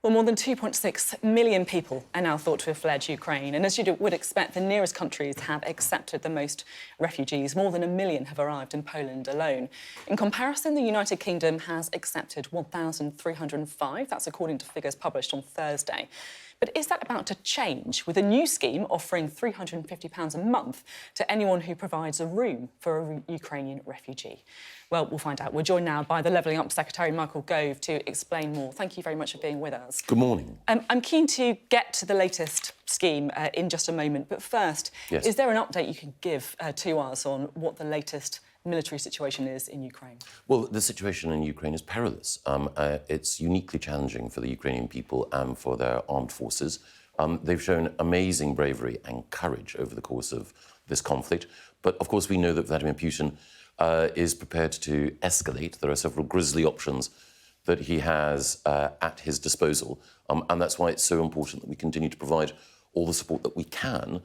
Well, more than 2.6 million people are now thought to have fled Ukraine. And as you would expect, the nearest countries have accepted the most refugees. More than 1 million have arrived in Poland alone. In comparison, the United Kingdom has accepted 1,305. That's according to figures published on Thursday. But is that about to change, with a new scheme offering £350 a month to anyone who provides a room for a Ukrainian refugee? Well, we'll find out. We're joined now by the Levelling Up Secretary, Michael Gove, to explain more. Thank you very much for being with us. Good morning. I'm keen to get to the latest scheme in just a moment. But first, yes. Is there an update you can give to us on what the latest military situation is in Ukraine? Well, the situation in Ukraine is perilous. It's uniquely challenging for the Ukrainian people and for their armed forces. They've shown amazing bravery and courage over the course of this conflict. But, of course, we know that Vladimir Putin is prepared to escalate. There are several grisly options that he has at his disposal. And that's why it's so important that we continue to provide all the support that we can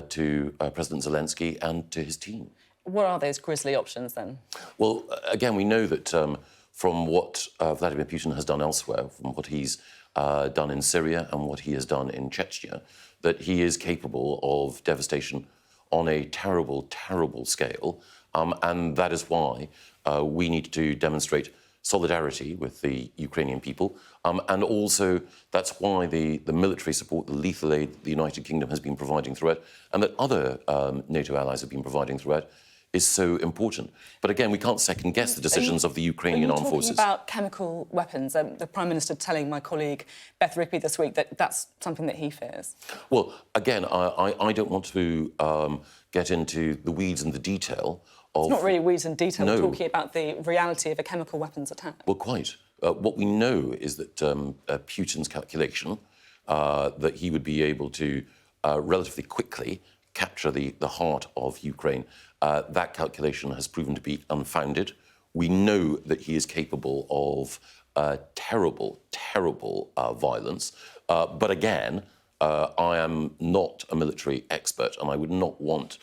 to President Zelensky and to his team. What are those grisly options, then? Well, again, we know that from what Vladimir Putin has done elsewhere, from what he's done in Syria and what he has done in Chechnya, that he is capable of devastation on a terrible, terrible scale. And that is why we need to demonstrate solidarity with the Ukrainian people. And also, that's why the military support, the lethal aid the United Kingdom has been providing throughout, and that other NATO allies have been providing throughout, is so important. But again, we can't second-guess the decisions of the Ukrainian armed forces. Are you talking about chemical weapons? The Prime Minister telling my colleague Beth Rigby this week that that's something that he fears. Well, again, I don't want to get into the weeds and the detail of... It's not really weeds and detail. No. We're talking about the reality of a chemical weapons attack. Well, quite. What we know is that Putin's calculation that he would be able to relatively quickly capture the heart of Ukraine, that calculation has proven to be unfounded. We know that he is capable of terrible, terrible violence. But again, I am not a military expert, and I would not want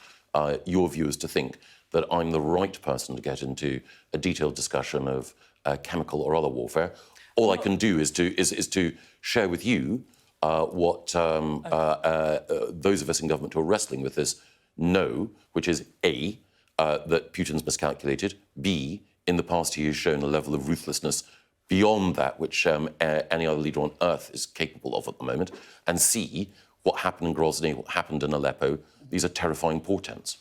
your viewers to think that I'm the right person to get into a detailed discussion of chemical or other warfare. All I can do is to share with you what those of us in government who are wrestling with this know, which is A, that Putin's miscalculated, B, in the past he has shown a level of ruthlessness beyond that which any other leader on earth is capable of at the moment, and C, what happened in Grozny, what happened in Aleppo, these are terrifying portents.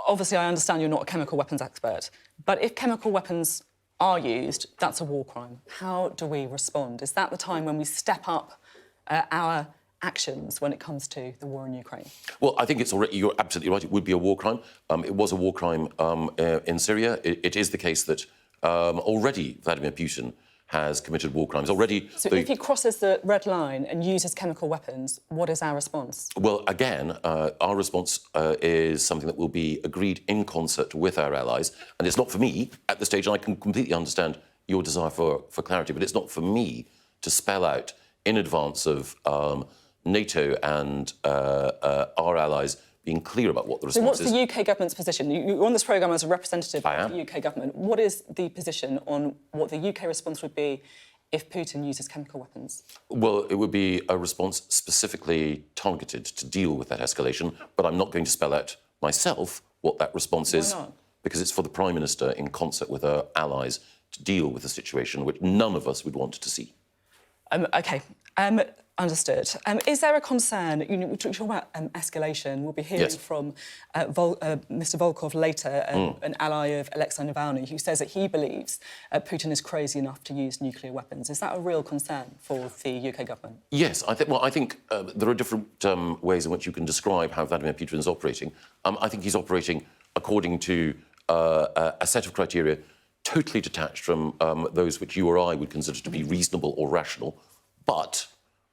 Obviously, I understand you're not a chemical weapons expert, but if chemical weapons are used, that's a war crime. How do we respond? Is that the time when we step up our actions when it comes to the war in Ukraine? Well, I think it's already, you're absolutely right, it would be a war crime. It was a war crime in Syria. It is the case that already Vladimir Putin has committed war crimes. Already. So if he crosses the red line and uses chemical weapons, what is our response? Well, again, our response is something that will be agreed in concert with our allies. And it's not for me at this stage, and I can completely understand your desire for clarity, but it's not for me to spell out in advance of NATO and our allies being clear about what the response is. So what's the UK government's position? You're on this programme as a representative of the UK government. What is the position on what the UK response would be if Putin uses chemical weapons? Well, it would be a response specifically targeted to deal with that escalation, but I'm not going to spell out myself what that response is. Why not? Because it's for the Prime Minister, in concert with her allies, to deal with a situation which none of us would want to see. OK. Understood. Is there a concern? We talk about escalation. We'll be hearing from Mr. Volkov later, an ally of Alexei Navalny, who says that he believes Putin is crazy enough to use nuclear weapons. Is that a real concern for the UK government? Yes, I think there are different ways in which you can describe how Vladimir Putin is operating. I think he's operating according to a set of criteria totally detached from those which you or I would consider to be reasonable or rational, but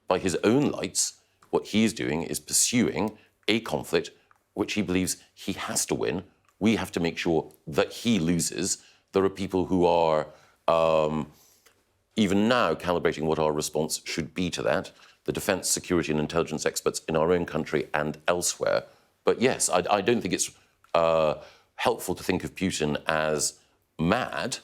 by his own lights, what he is doing is pursuing a conflict which he believes he has to win. We have to make sure that he loses. There are people who are even now calibrating what our response should be to that, the defence, security and intelligence experts in our own country and elsewhere. But yes, I don't think it's helpful to think of Putin as mad.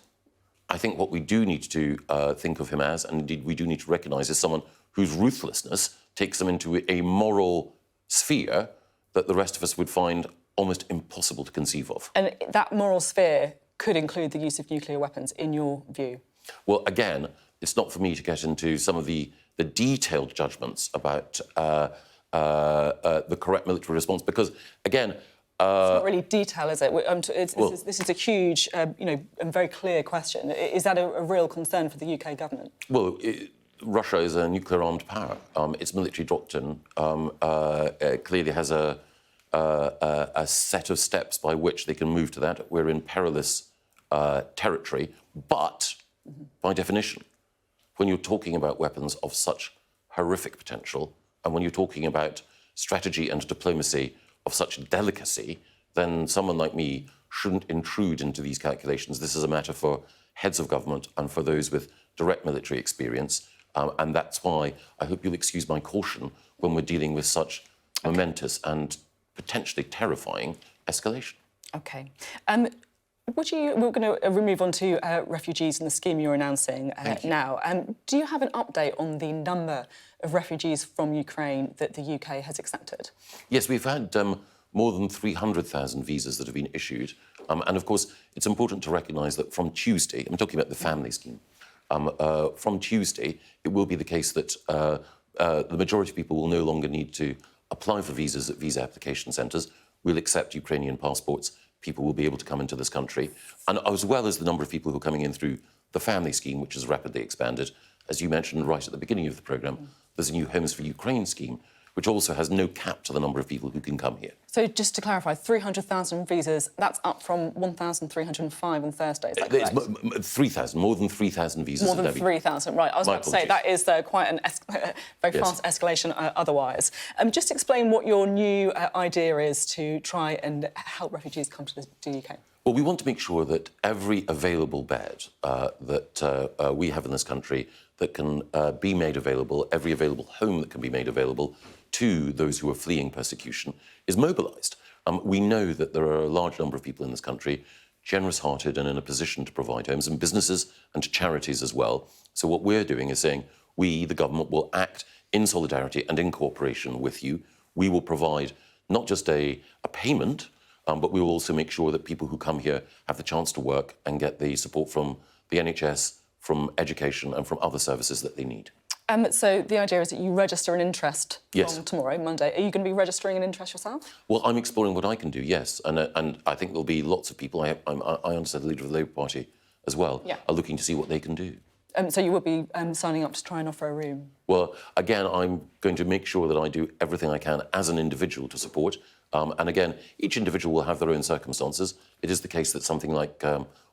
I think what we do need to think of him as, and indeed we do need to recognise, is someone whose ruthlessness takes them into a moral sphere that the rest of us would find almost impossible to conceive of. And that moral sphere could include the use of nuclear weapons, in your view? Well, again, it's not for me to get into some of the detailed judgments about the correct military response, because, again... it's not really detail, is it? This is a huge, and very clear question. Is that a real concern for the UK government? Well, Russia is a nuclear-armed power. Its military doctrine clearly has a set of steps by which they can move to that. We're in perilous territory, but by definition, when you're talking about weapons of such horrific potential, and when you're talking about strategy and diplomacy of such delicacy, then someone like me shouldn't intrude into these calculations. This is a matter for heads of government and for those with direct military experience. And that's why I hope you'll excuse my caution when we're dealing with such momentous and potentially terrifying escalation. OK. We're going to move on to refugees and the scheme you're announcing now. Do you have an update on the number of refugees from Ukraine that the UK has accepted? Yes, we've had more than 300,000 visas that have been issued. And, of course, it's important to recognise that from Tuesday, I'm talking about the family scheme, from Tuesday, it will be the case that the majority of people will no longer need to apply for visas at visa application centres. We'll accept Ukrainian passports. People will be able to come into this country, and as well as the number of people who are coming in through the family scheme, which has rapidly expanded. As you mentioned right at the beginning of the programme, there's a new Homes for Ukraine scheme, which also has no cap to the number of people who can come here. So just to clarify, 300,000 visas, that's up from 1,305 on Thursday, is that correct? It's 3,000, more than 3,000 visas. More than 3,000, right. I was about to say, that is quite a very fast escalation otherwise. Just explain what your new idea is to try and help refugees come to the UK. Well, we want to make sure that every available bed that we have in this country that can be made available, every available home that can be made available to those who are fleeing persecution is mobilised. We know that there are a large number of people in this country, generous-hearted and in a position to provide homes, and businesses and charities as well. So what we're doing is saying we, the government, will act in solidarity and in cooperation with you. We will provide not just a payment, but we will also make sure that people who come here have the chance to work and get the support from the NHS, from education and from other services that they need. So the idea is that you register an interest from tomorrow, Monday. Are you going to be registering an interest yourself? Well, I'm exploring what I can do, yes. And I think there'll be lots of people, I understand the leader of the Labour Party as well, are looking to see what they can do. So you will be signing up to try and offer a room? Well, again, I'm going to make sure that I do everything I can as an individual to support. And again, each individual will have their own circumstances. It is the case that something like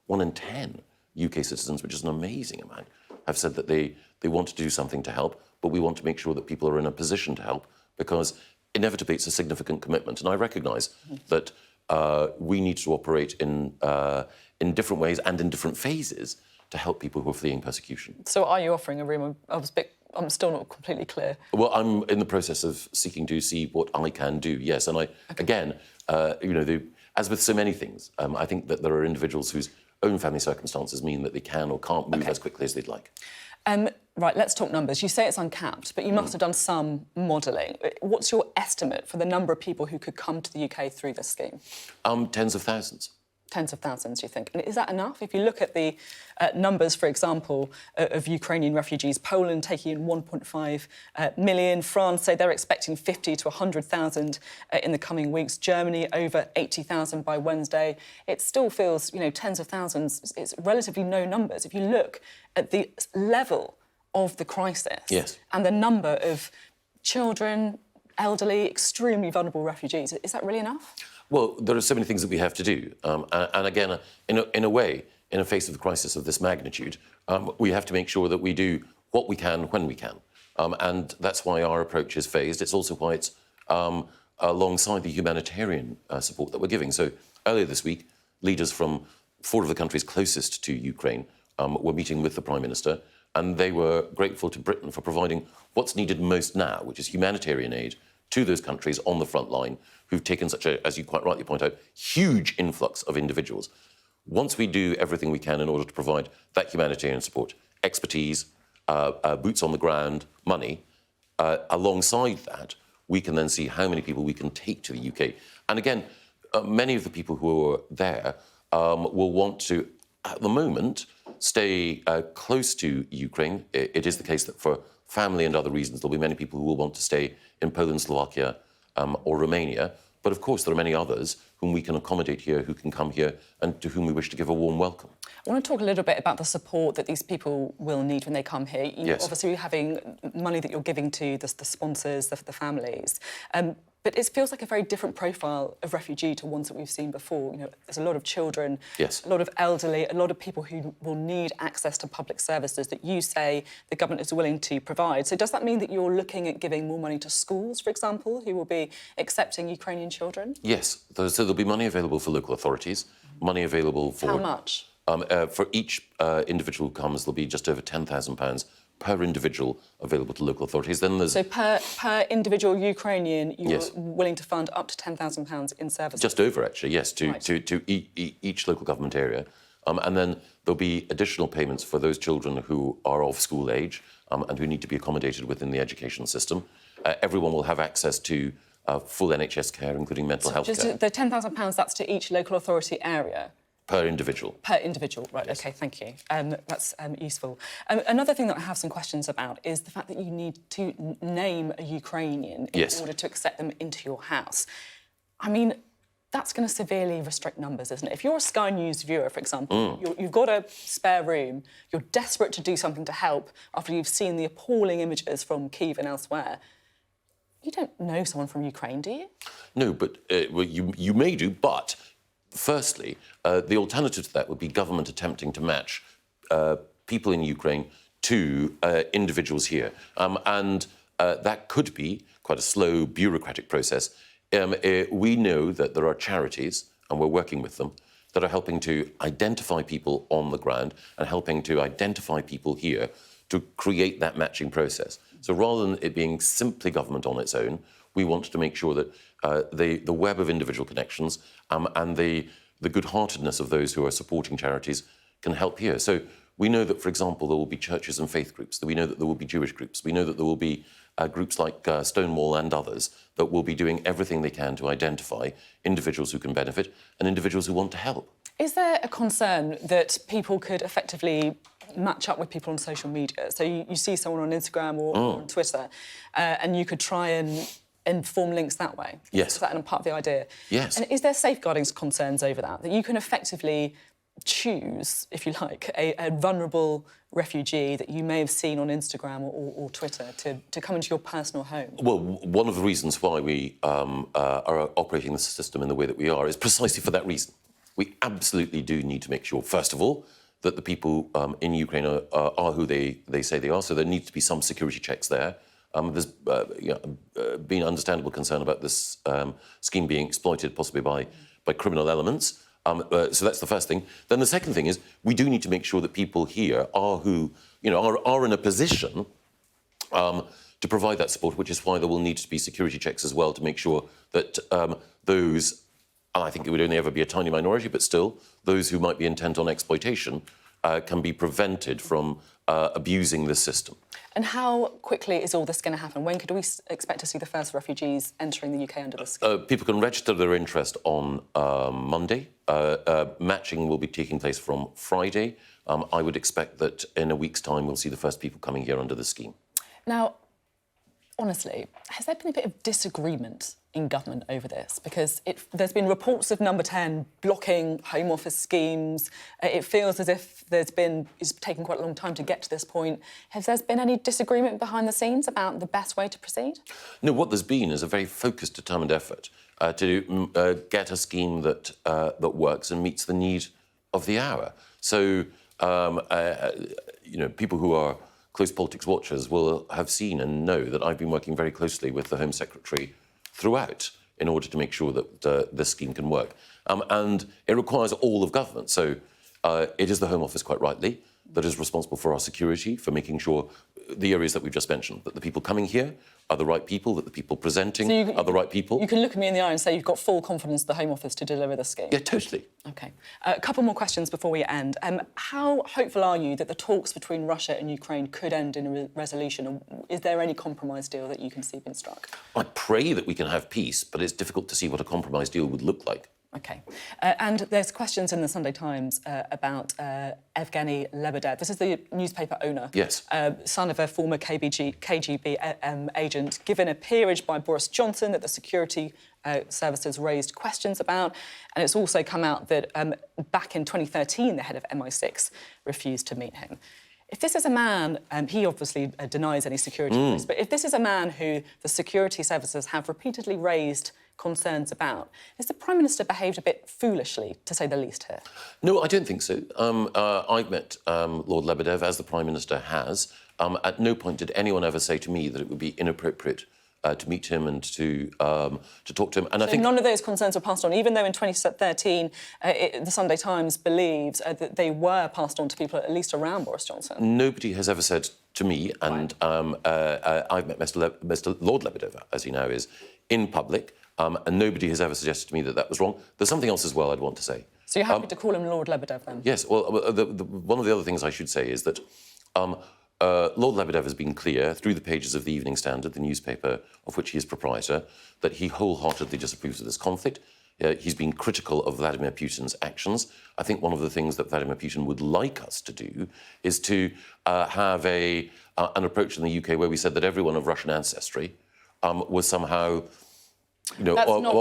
1 in 10 UK citizens, which is an amazing amount, have said that they want to do something to help, but we want to make sure that people are in a position to help, because inevitably it's a significant commitment. And I recognise that we need to operate in different ways and in different phases to help people who are fleeing persecution. So are you offering a room? I'm still not completely clear. Well, I'm in the process of seeking to see what I can do, yes. And again, as with so many things, I think that there are individuals whose own family circumstances mean that they can or can't move as quickly as they'd like. Right, let's talk numbers. You say it's uncapped, but you must have done some modelling. What's your estimate for the number of people who could come to the UK through this scheme? Tens of thousands. Tens of thousands, you think? And is that enough? If you look at the numbers, for example, of Ukrainian refugees, Poland taking in 1.5 million, France say they're expecting 50 to 100,000 in the coming weeks, Germany over 80,000 by Wednesday. It still feels, tens of thousands. It's relatively no numbers. If you look at the level of the crisis and the number of children, elderly, extremely vulnerable refugees, is that really enough? Well, there are so many things that we have to do. And again, in a way, in the face of a crisis of this magnitude, we have to make sure that we do what we can when we can. And that's why our approach is phased. It's also why it's alongside the humanitarian support that we're giving. So earlier this week, leaders from 4 of the countries closest to Ukraine were meeting with the Prime Minister, and they were grateful to Britain for providing what's needed most now, which is humanitarian aid to those countries on the front line who've taken such a, as you quite rightly point out, huge influx of individuals. once we do everything we can in order to provide that humanitarian support, expertise, boots on the ground, money, alongside that, we can then see how many people we can take to the UK. And again, many of the people who are there will want to, at the moment, stay close to Ukraine. It is the case that for family and other reasons, there'll be many people who will want to stay in Poland, Slovakia, or Romania. But of course, there are many others whom we can accommodate here, who can come here, and to whom we wish to give a warm welcome. I want to talk a little bit about the support that these people will need when they come here. Yes. Obviously, you're having money that you're giving to the sponsors, the families. But it feels like a very different profile of refugee to ones that we've seen before. You know, there's a lot of children, yes, a lot of elderly, a lot of people who will need access to public services that you say the government is willing to provide. So does that mean that you're looking at giving more money to schools, for example, who will be accepting Ukrainian children? Yes. So there'll be money available for local authorities, money available for... How much? For each individual who comes, there'll be just over £10,000 per individual available to local authorities. Then there's... So per individual Ukrainian, you're yes, willing to fund up to £10,000 in services? Just over, actually, yes, to right, each local government area. And then there'll be additional payments for those children who are of school age and who need to be accommodated within the education system. Everyone will have access to full NHS care, including mental health care. The £10,000, that's to each local authority area? Per individual. Per individual, right, yes, OK, thank you. That's useful. Another thing that I have some questions about is the fact that you need to name a Ukrainian in yes, order to accept them into your house. I mean, that's going to severely restrict numbers, isn't it? If you're a Sky News viewer, for example, you've got a spare room, you're desperate to do something to help after you've seen the appalling images from Kyiv and elsewhere, you don't know someone from Ukraine, do you? No, but well, you may do, but... Firstly, the alternative to that would be government attempting to match people in Ukraine to individuals here. And that could be quite a slow, bureaucratic process. We know that there are charities, and we're working with them, that are helping to identify people on the ground and helping to identify people here to create that matching process. So rather than it being simply government on its own, we want to make sure that the web of individual connections and the good-heartedness of those who are supporting charities can help here. So we know that, for example, there will be churches and faith groups, that we know that there will be Jewish groups, we know that there will be groups like Stonewall and others that will be doing everything they can to identify individuals who can benefit and individuals who want to help. Is there a concern that people could effectively match up with people on social media? So you see someone on Instagram or on Twitter and you could try and form links that way? Yes. Is that part of the idea? Yes. And is there safeguarding concerns over that you can effectively choose, if you like, a vulnerable refugee that you may have seen on Instagram or Twitter to come into your personal home? Well, one of the reasons why we are operating the system in the way that we are is precisely for that reason. We absolutely do need to make sure, first of all, that the people in Ukraine are who they say they are, so there needs to be some security checks there. There's been understandable concern about this scheme being exploited possibly by criminal elements. So that's the first thing. Then the second thing is we do need to make sure that people here are who, are in a position to provide that support, which is why there will need to be security checks as well to make sure that those, and I think it would only ever be a tiny minority, but still, those who might be intent on exploitation can be prevented from abusing the system. And how quickly is all this going to happen? When could we expect to see the first refugees entering the UK under the scheme? People can register their interest on Monday. Matching will be taking place from Friday. I would expect that in a week's time we'll see the first people coming here under the scheme. Now, honestly, has there been a bit of disagreement in government over this? Because there's been reports of Number 10 blocking Home Office schemes. It feels as if it's taken quite a long time to get to this point. Has there been any disagreement behind the scenes about the best way to proceed? No, what there's been is a very focused, determined effort to get a scheme that works and meets the need of the hour. So, people who are close politics watchers will have seen and know that I've been working very closely with the Home Secretary throughout in order to make sure that this scheme can work. And it requires all of government. So it is the Home Office, quite rightly, that is responsible for our security, for making sure the areas that we've just mentioned, that the people coming here are the right people, that the people presenting are the right people. You can look at me in the eye and say you've got full confidence in the Home Office to deliver the scheme? Yeah, totally. OK. A couple more questions before we end. How hopeful are you that the talks between Russia and Ukraine could end in a resolution? Is there any compromise deal that you can see being struck? I pray that we can have peace, but it's difficult to see what a compromise deal would look like. OK. And there's questions in the Sunday Times about Evgeny Lebedev. This is the newspaper owner. Yes. Son of a former KGB agent, given a peerage by Boris Johnson that the security services raised questions about. And it's also come out that back in 2013, the head of MI6 refused to meet him. If this is a man, he obviously denies any security risk, but if this is a man who the security services have repeatedly raised concerns about, has the Prime Minister behaved a bit foolishly, to say the least here? No, I don't think so. I've met Lord Lebedev, as the Prime Minister has. At no point did anyone ever say to me that it would be inappropriate to meet him and to talk to him. And so I think none of those concerns were passed on, even though in 2013 the Sunday Times believes that they were passed on to people at least around Boris Johnson. Nobody has ever said to me, and I've met Mr. Lord Lebedev, as he now is, in public, and nobody has ever suggested to me that that was wrong. There's something else as well I'd want to say. So you're happy to call him Lord Lebedev then? Yes. Well, one of the other things I should say is that Lord Lebedev has been clear through the pages of the Evening Standard, the newspaper of which he is proprietor, that he wholeheartedly disapproves of this conflict. He's been critical of Vladimir Putin's actions. I think one of the things that Vladimir Putin would like us to do is to have an approach in the UK where we said that everyone of Russian ancestry was somehow... That's not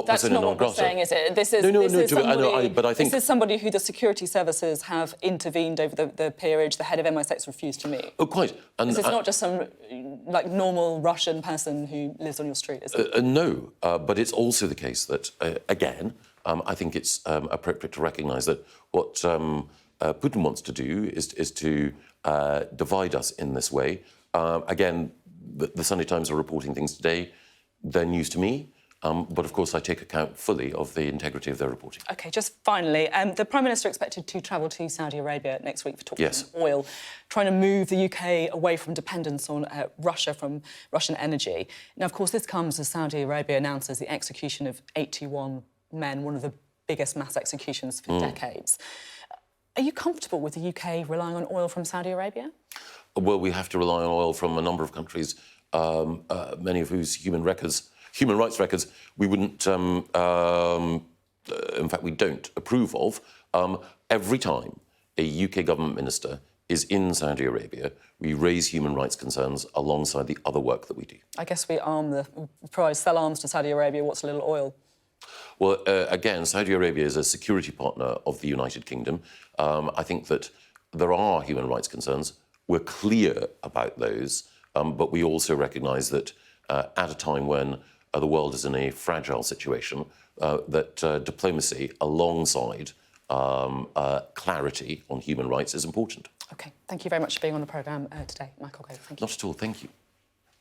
what we're saying, is it? This is somebody who the security services have intervened over the peerage. The head of MI6 refused to meet. Oh, quite. And this is not just some normal Russian person who lives on your street, is it? No, but it's also the case that, again, I think it's appropriate to recognise that what Putin wants to do is to divide us in this way. Again, the Sunday Times are reporting things today. They're news to me. But, of course, I take account fully of the integrity of their reporting. OK, just finally, the Prime Minister expected to travel to Saudi Arabia next week for talking on oil, trying to move the UK away from dependence on Russia from Russian energy. Now, of course, this comes as Saudi Arabia announces the execution of 81 men, one of the biggest mass executions for decades. Are you comfortable with the UK relying on oil from Saudi Arabia? Well, we have to rely on oil from a number of countries, many of whose human rights records we wouldn't, in fact, we don't approve of. Every time a UK government minister is in Saudi Arabia, we raise human rights concerns alongside the other work that we do. I guess we sell arms to Saudi Arabia. What's a little oil? Well, again, Saudi Arabia is a security partner of the United Kingdom. I think that there are human rights concerns. We're clear about those, but we also recognise that at a time when the world is in a fragile situation, that diplomacy alongside clarity on human rights is important. OK, thank you very much for being on the programme today, Michael Gove. Thank you. Not at all, thank you.